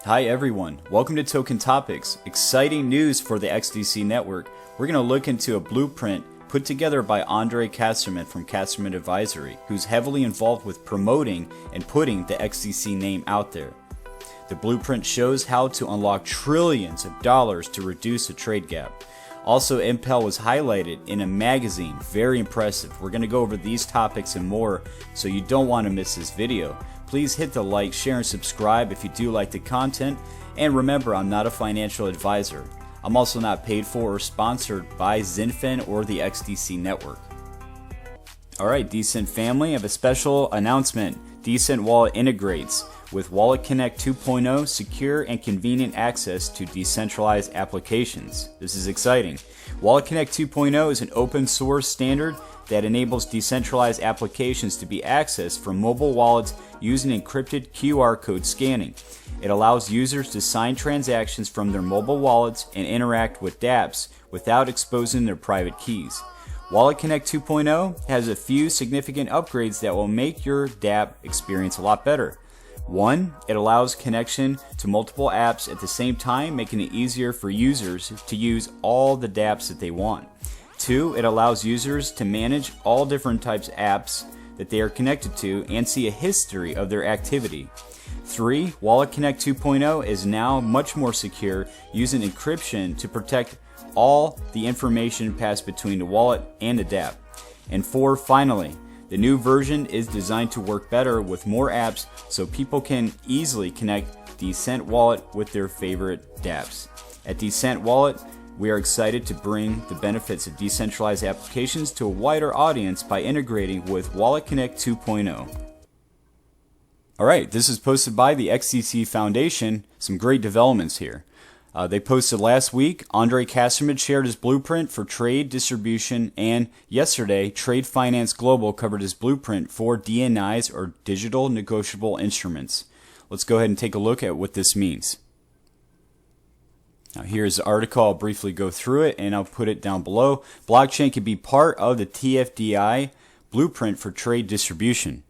Hi everyone, welcome to Token Topics. Exciting news for the XDC network. We're going to look into a blueprint put together by Andre Kasserman from Kasserman Advisory, who's heavily involved with promoting and putting the XDC name out there. The blueprint shows how to unlock trillions of dollars to reduce the trade gap. Also, Impel was highlighted in a magazine. Very impressive. We're going to go over these topics and more, so you don't want to miss this video. Please hit the like, share, and subscribe if you do like the content. And remember, I'm not a financial advisor. I'm also not paid for or sponsored by Xinfin or the XDC network. Alright, DCENT family, I have a special announcement. DCENT Wallet integrates with Wallet Connect 2.0 secure and convenient access to decentralized applications. This is exciting. Wallet Connect 2.0 is an open source standard that enables decentralized applications to be accessed from mobile wallets using encrypted QR code scanning. It allows users to sign transactions from their mobile wallets and interact with dApps without exposing their private keys. Wallet Connect 2.0 has a few significant upgrades that will make your dApp experience a lot better. 1. It allows connection to multiple apps at the same time, making it easier for users to use all the dApps that they want. 2. It allows users to manage all different types of apps that they are connected to and see a history of their activity. 3. Wallet Connect 2.0 is now much more secure, using encryption to protect all the information passed between the wallet and the dApp. And 4. Finally, the new version is designed to work better with more apps so people can easily connect DCENT Wallet with their favorite dApps. At DCENT Wallet, we are excited to bring the benefits of decentralized applications to a wider audience by integrating with Wallet Connect 2.0. Alright, this is posted by the XDC Foundation. Some great developments here. They posted last week. Andre Kasserman shared his blueprint for trade distribution, and yesterday, Trade Finance Global covered his blueprint for DNIs, or digital negotiable instruments. Let's go ahead and take a look at what this means. Now here's the article. I'll briefly go through it and I'll put it down below. Blockchain can be part of the TFDI blueprint for trade distribution.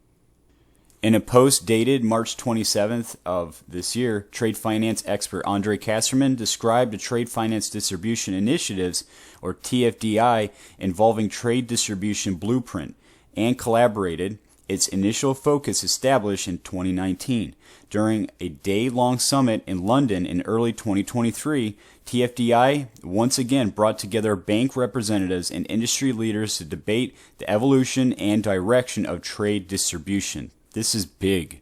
In a post dated March 27th of this year, trade finance expert Andre Kasserman described the trade finance distribution initiatives, or TFDI, involving trade distribution blueprint, and collaborated its initial focus established in 2019. During a day-long summit in London in early 2023, TFDI once again brought together bank representatives and industry leaders to debate the evolution and direction of trade distribution. This is big.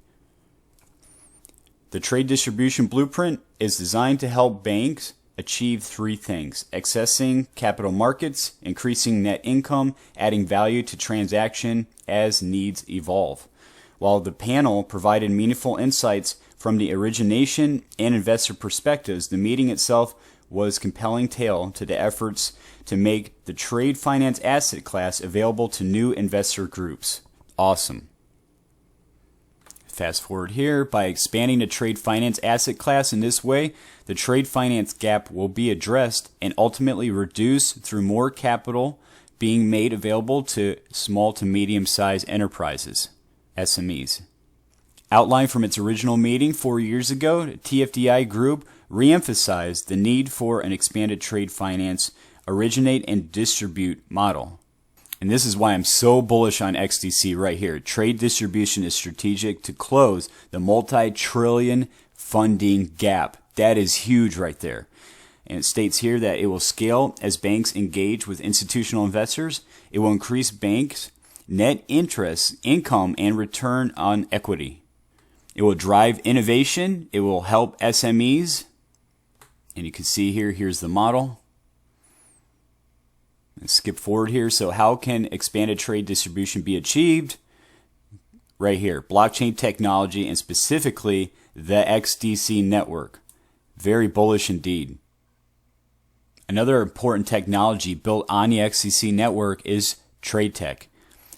The trade distribution blueprint is designed to help banks achieve three things: accessing capital markets, increasing net income, adding value to transaction as needs evolve. While the panel provided meaningful insights from the origination and investor perspectives, the meeting itself was a compelling tale to the efforts to make the trade finance asset class available to new investor groups. Awesome. Fast forward here, by expanding the trade finance asset class in this way, the trade finance gap will be addressed and ultimately reduced through more capital being made available to small to medium-sized enterprises, SMEs. Outlined from its original meeting 4 years ago, the TFDI group re-emphasized the need for an expanded trade finance originate and distribute model. And this is why I'm so bullish on XDC right here. Trade distribution is strategic to close the multi-trillion funding gap. That is huge right there. And it states here that it will scale as banks engage with institutional investors. It will increase banks' net interest, income, and return on equity. It will drive innovation. It will help SMEs. And you can see here, here's the model. Let's skip forward here. So how can expanded trade distribution be achieved? Right here, blockchain technology, and specifically the XDC network. Very bullish indeed. Another important technology built on the XDC network is trade tech.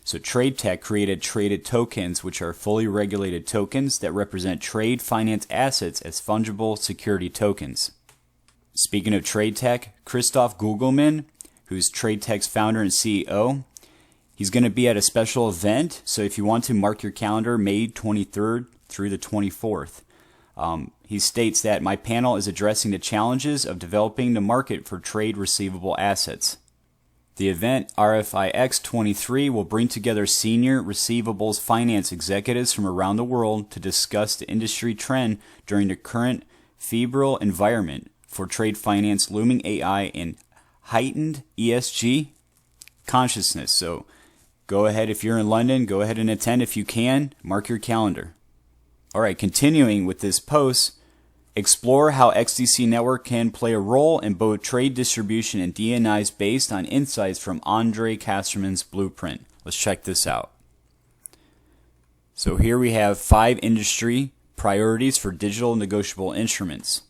So trade tech created traded tokens, which are fully regulated tokens that represent trade finance assets as fungible security tokens. Speaking of trade tech, Christoph Gugelman, who's Trade Tech's founder and CEO. He's going to be at a special event, so if you want to mark your calendar, May 23rd through the 24th. He states that my panel is addressing the challenges of developing the market for trade receivable assets. The event, RFIX 23, will bring together senior receivables finance executives from around the world to discuss the industry trend during the current febrile environment for trade finance, looming AI, and heightened ESG consciousness. So go ahead, if you're in London, go ahead and attend if you can. Mark your calendar. All right, continuing with this post, explore how XDC Network can play a role in both trade distribution and D&Is based on insights from Andre Kasserman's blueprint. Let's check this out. So here we have 5 industry priorities for digital negotiable instruments.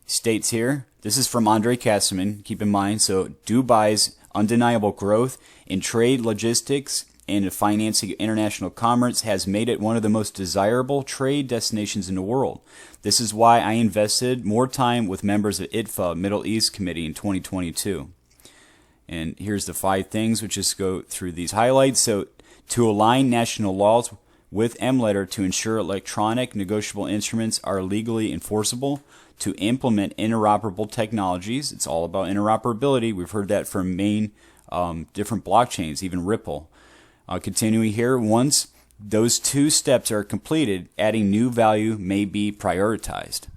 He states here, this is from Andre Kasserman, keep in mind, so Dubai's undeniable growth in trade logistics and financing international commerce has made it one of the most desirable trade destinations in the world. This is why I invested more time with members of ITFA Middle East Committee in 2022. And here's the 5 things. We'll just go through these highlights. So to align national laws with M-Letter to ensure electronic negotiable instruments are legally enforceable, to implement interoperable technologies. It's all about interoperability. We've heard that from main different blockchains, even Ripple. Continuing here, once those 2 steps are completed, adding new value may be prioritized.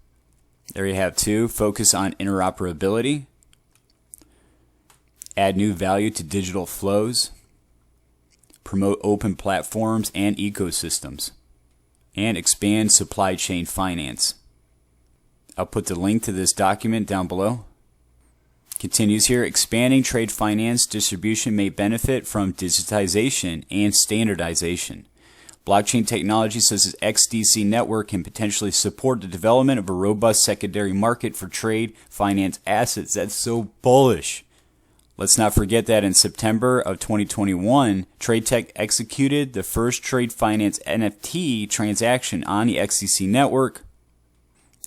There you have 2. Focus on interoperability. Add new value to digital flows. Promote open platforms and ecosystems. And expand supply chain finance. I'll put the link to this document down below. Continues here, expanding trade finance distribution may benefit from digitization and standardization. Blockchain technology such as XDC Network can potentially support the development of a robust secondary market for trade finance assets. That's so bullish. Let's not forget that in September of 2021, TradeTech executed the first trade finance NFT transaction on the XDC network.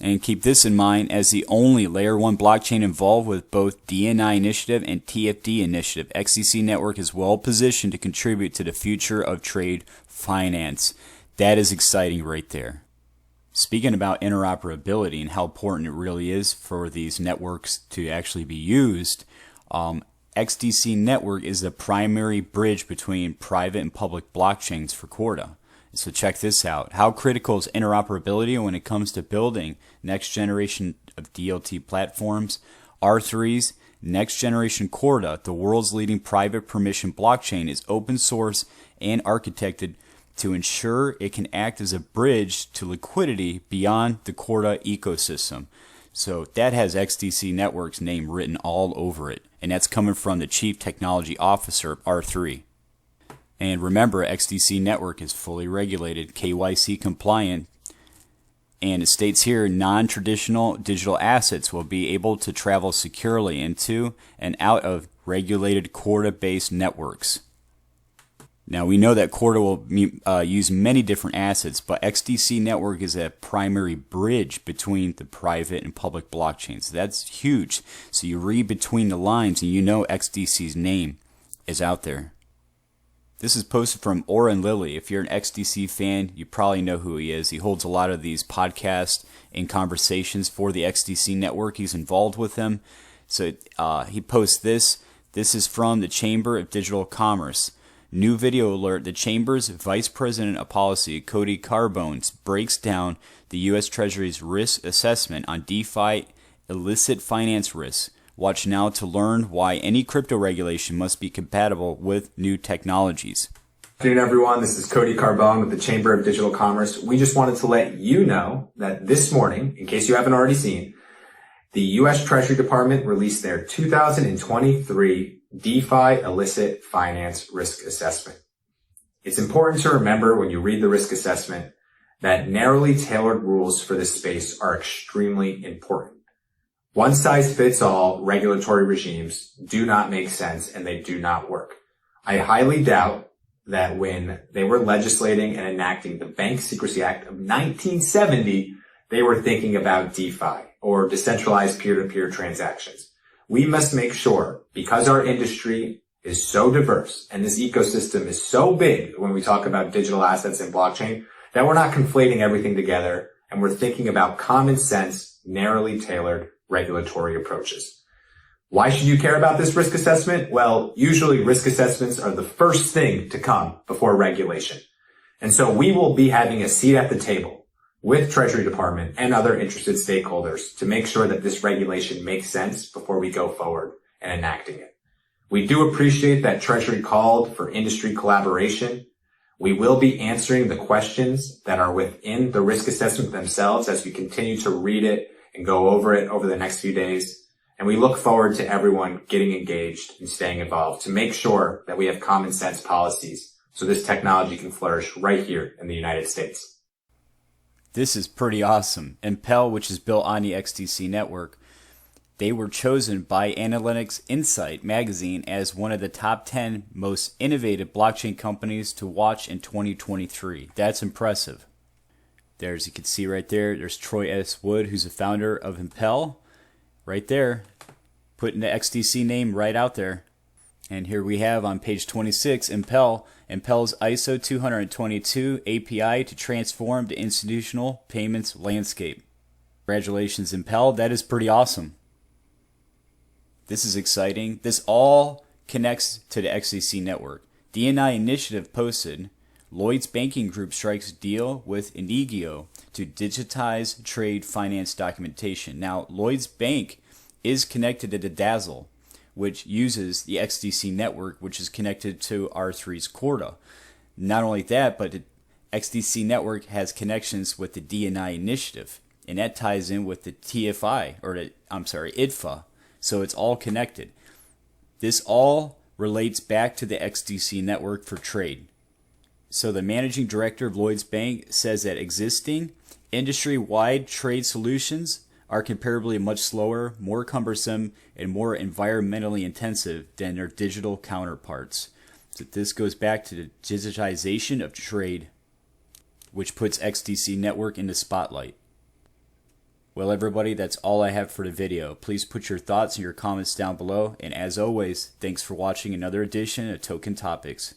And keep this in mind, as the only Layer 1 blockchain involved with both DNI initiative and TFD initiative, XDC Network is well positioned to contribute to the future of trade finance. That is exciting right there. Speaking about interoperability and how important it really is for these networks to actually be used, XDC Network is the primary bridge between private and public blockchains for Corda. So check this out. How critical is interoperability when it comes to building next generation of DLT platforms? R3's next generation Corda, the world's leading private permission blockchain, is open source and architected to ensure it can act as a bridge to liquidity beyond the Corda ecosystem. So that has XDC Network's name written all over it, and that's coming from the Chief Technology Officer of R3. And remember, XDC Network is fully regulated, KYC compliant, and it states here non-traditional digital assets will be able to travel securely into and out of regulated Corda-based networks. Now we know that Corda will use many different assets, but XDC Network is a primary bridge between the private and public blockchains. That's huge. So you read between the lines and you know XDC's name is out there. This is posted from Oren Lilly. If you're an XDC fan, you probably know who he is. He holds a lot of these podcasts and conversations for the XDC network. He's involved with them. So he posts this. This is from the Chamber of Digital Commerce. New video alert. The Chamber's Vice President of Policy, Cody Carbone, breaks down the U.S. Treasury's risk assessment on DeFi illicit finance risks. Watch now to learn why any crypto regulation must be compatible with new technologies. Good afternoon, everyone. This is Cody Carbone with the Chamber of Digital Commerce. We just wanted to let you know that this morning, in case you haven't already seen, the U.S. Treasury Department released their 2023 DeFi illicit finance risk assessment. It's important to remember when you read the risk assessment that narrowly tailored rules for this space are extremely important. One-size-fits-all regulatory regimes do not make sense and they do not work. I highly doubt that when they were legislating and enacting the Bank Secrecy Act of 1970, they were thinking about DeFi or decentralized peer-to-peer transactions. We must make sure, because our industry is so diverse and this ecosystem is so big when we talk about digital assets and blockchain, that we're not conflating everything together and we're thinking about common sense, narrowly tailored regulatory approaches. Why should you care about this risk assessment? Well, usually risk assessments are the first thing to come before regulation. And so we will be having a seat at the table with Treasury Department and other interested stakeholders to make sure that this regulation makes sense before we go forward and enacting it. We do appreciate that Treasury called for industry collaboration. We will be answering the questions that are within the risk assessment themselves as we continue to read it and go over it over the next few days. And we look forward to everyone getting engaged and staying involved to make sure that we have common sense policies so this technology can flourish right here in the United States. This is pretty awesome. Impel, which is built on the XDC network, they were chosen by Analytics Insight magazine as one of the top 10 most innovative blockchain companies to watch in 2023. That's impressive. There, as you can see right there, there's Troy S. Wood, who's the founder of Impel. Right there, putting the XDC name right out there. And here we have on page 26, Impel's ISO 222 API to transform the institutional payments landscape. Congratulations, Impel. That is pretty awesome. This is exciting. This all connects to the XDC network. DNI Initiative posted, Lloyd's Banking Group strikes deal with Inigio to digitize trade finance documentation. Now, Lloyd's Bank is connected to the Dazzle, which uses the XDC network, which is connected to R3's Corda. Not only that, but the XDC network has connections with the DNI Initiative, and that ties in with the TFI, or the, IDFA. So it's all connected. This all relates back to the XDC network for trade. So the managing director of Lloyd's Bank says that existing industry-wide trade solutions are comparably much slower, more cumbersome, and more environmentally intensive than their digital counterparts. So this goes back to the digitization of trade, which puts XDC network in the spotlight. Well, everybody, that's all I have for the video. Please put your thoughts and your comments down below. And as always, thanks for watching another edition of Token Topics.